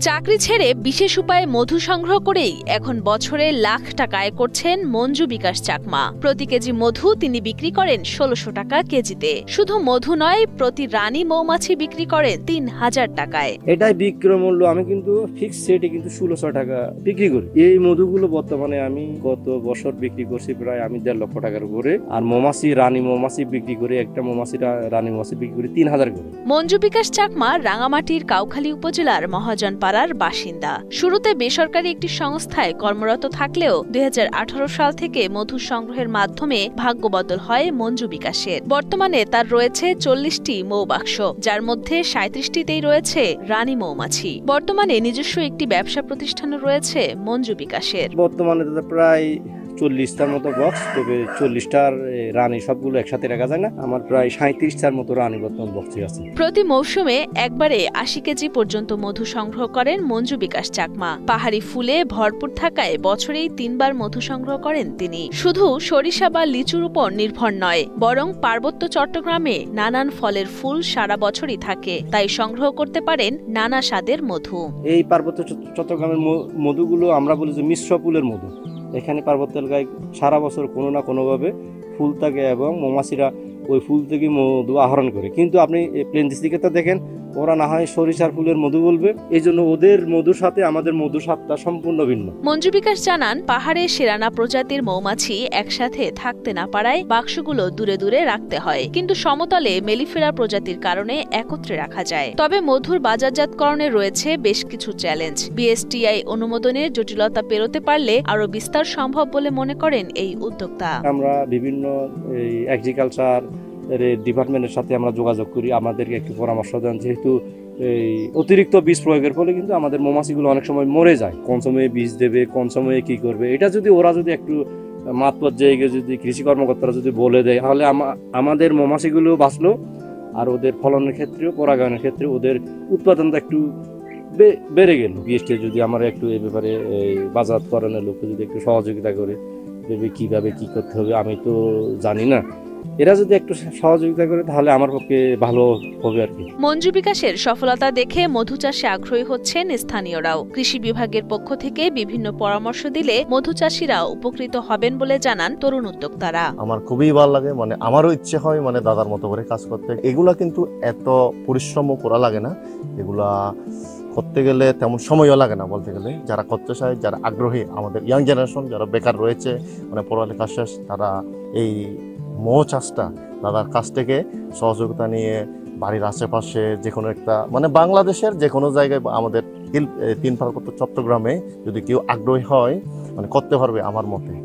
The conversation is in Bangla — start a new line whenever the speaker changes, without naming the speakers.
চাকরি ছেড়ে বিশেষ উপায়ে মধু সংগ্রহ করেই এখন বছরে লাখ টাকা আয় করছেন মঞ্জু বিকাশ চাকমা। প্রতি কেজি মধু তিনি বিক্রি করেন ১৬০০ টাকা কেজিতে। শুধু মধু নয়, প্রতি রানী মৌমাছি বিক্রি করেন ৩০০০ টাকায়।
এটাই বিক্রয় মূল্য। আমি কিন্তু ফিক্স রেটে কিন্তু ১৬০০ টাকা বিক্রি করি। এই মধুগুলো বর্তমানে আমি গত বছর বিক্রি করছি প্রায় আমি ১.৫ লক্ষ টাকার উপরে। আর মৌমাছি রানী মৌমাছি বিক্রি করে, একটা মৌমাছি রানী মৌমাছি বিক্রি করে ৩০০০ করে।
মঞ্জু বিকাশ চাকমা রাঙামাটির কাউখালী উপজেলার মহাজন পাড়ার বাসিন্দা। শুরুতে বেসরকারি একটি সংস্থায় কর্মরত থাকলেও ২০১৮ সাল থেকে মধু সংগ্রহের মাধ্যমে ভাগ্য বদল হয় মঞ্জু বিকাশের। বর্তমানে তার রয়েছে ৪০টি মৌবাক্স, যার মধ্যে ৩৭টিতেই রয়েছে রানী মৌমাছি। বর্তমানে নিজস্ব একটি ব্যবসা প্রতিষ্ঠানও রয়েছে মঞ্জু বিকাশের।
বর্তমানে প্রায় ৪০টার মতো বক্স, তবে ৪০টার রানী সবগুলো একসাথে রাখা যায় না। আমার প্রায় ৩৭টার মতো রানী বর্তমান বক্সে আছে।
প্রতি মৌসুমে একবারে ৮০ কেজি পর্যন্ত মধু সংগ্রহ করেন মঞ্জু বিকাশ চাকমা। পাহাড়ি ফুলে ভরপুর থাকায় বছরেই ৩বার মধু সংগ্রহ করেন তিনি। শুধু সরিষা বা লিচুর উপর নির্ভর নয়, বরং পার্বত্য চট্টগ্রামে নানান ফলের ফুল সারা বছরই থাকে, তাই সংগ্রহ করতে পারেন নানা স্বাদের মধু।
এই পার্বত্য চট্টগ্রামের মধুগুলো আমরা বলি যে মিশ্র ফুলের মধু। এখানে পার্বত্য এলাকায় সারা বছর কোনো না কোনোভাবে ফুল থাকে এবং মৌমাছিরা ওই ফুল থেকে মধু আহরণ করে। কিন্তু আপনি প্লেন ডিস্ট্রিক্টে দেখেন ওরা না হয় সরিষার ফুলের মধু বলবে, এই জন্য ওদের মধুর সাথে আমাদের মধুর স্বাদটা সম্পূর্ণ ভিন্ন।
মঞ্জু বিকাশ জানান, পাহাড়ে সেরানা প্রজাতির মৌমাছি একসাথে থাকতে না পারায় বাক্সগুলো দূরে দূরে রাখতে হয়, কিন্তু সমতলে মেলিফেরা প্রজাতির কারণে একত্রে রাখা যায়। তবে মধুর বাজারজাতকরণে রয়েছে বেশ কিছু চ্যালেঞ্জ। বিএসটিআই অনুমোদনের জটিলতা পেরোতে পারলে আরো বিস্তার সম্ভব বলে মনে করেন এই উদ্যোক্তা।
আমরা বিভিন্ন এগ্রিকালচার ডিপার্টমেন্টের সাথে আমরা যোগাযোগ করি, আমাদেরকে একটু পরামর্শ দেন। যেহেতু এই অতিরিক্ত বীজ প্রয়োগের ফলে কিন্তু আমাদের মৌমাছিগুলো অনেক সময় মরে যায়। কোন সময়ে বীজ দেবে, কোন সময়ে কি করবে, এটা যদি ওরা যদি একটু মাঠ পর্যায়ে যদি কৃষি কর্মকর্তারা যদি বলে দেয়, তাহলে আমাদের মৌমাছিগুলো বাঁচলো, আর ওদের ফলনের ক্ষেত্রেও পরাগায়নের ক্ষেত্রে ওদের উৎপাদনটা একটু বেড়ে গেল। বিএসটি যদি আমরা একটু এই ব্যাপারে বাজারকরণের লোককে যদি একটু সহযোগিতা করে দেবে, কিভাবে কি করতে হবে আমি তো জানি না, এরা যদি একটু সহযোগিতা করে তাহলে আমার পক্ষে ভালো হবে আর কি।
মঞ্জু বিকাশের সফলতা দেখে মধু চাষে আগ্রহী হচ্ছেন স্থানীয়রাও। কৃষি বিভাগের পক্ষ থেকে বিভিন্ন পরামর্শ দিলে মধু চাষিরাও উপকৃত হবেন বলে জানান তরুণ উদ্যোক্তারা।
আমার খুবই ভালো লাগে, আমারও ইচ্ছে হয় দাদার মতো করে কাজ করতে। এগুলা কিন্তু এত পরিশ্রম করা লাগে না, এগুলা করতে গেলে তেমন সময়ও লাগে না বলতে গেলে। যারা করতে চায়, যারা আগ্রহী, আমাদের ইয়াং জেনারেশন যারা বেকার রয়েছে, পড়ালেখা শেষ, তারা এই মৌ চাষটা দাদার কাছ থেকে সহযোগিতা নিয়ে বাড়ির আশেপাশে যে কোনো একটা বাংলাদেশের যে কোনো জায়গায় আমাদের ৩ পার্বত্য চট্টগ্রামে যদি কেউ আগ্রহী হয় করতে পারবে আমার মতে।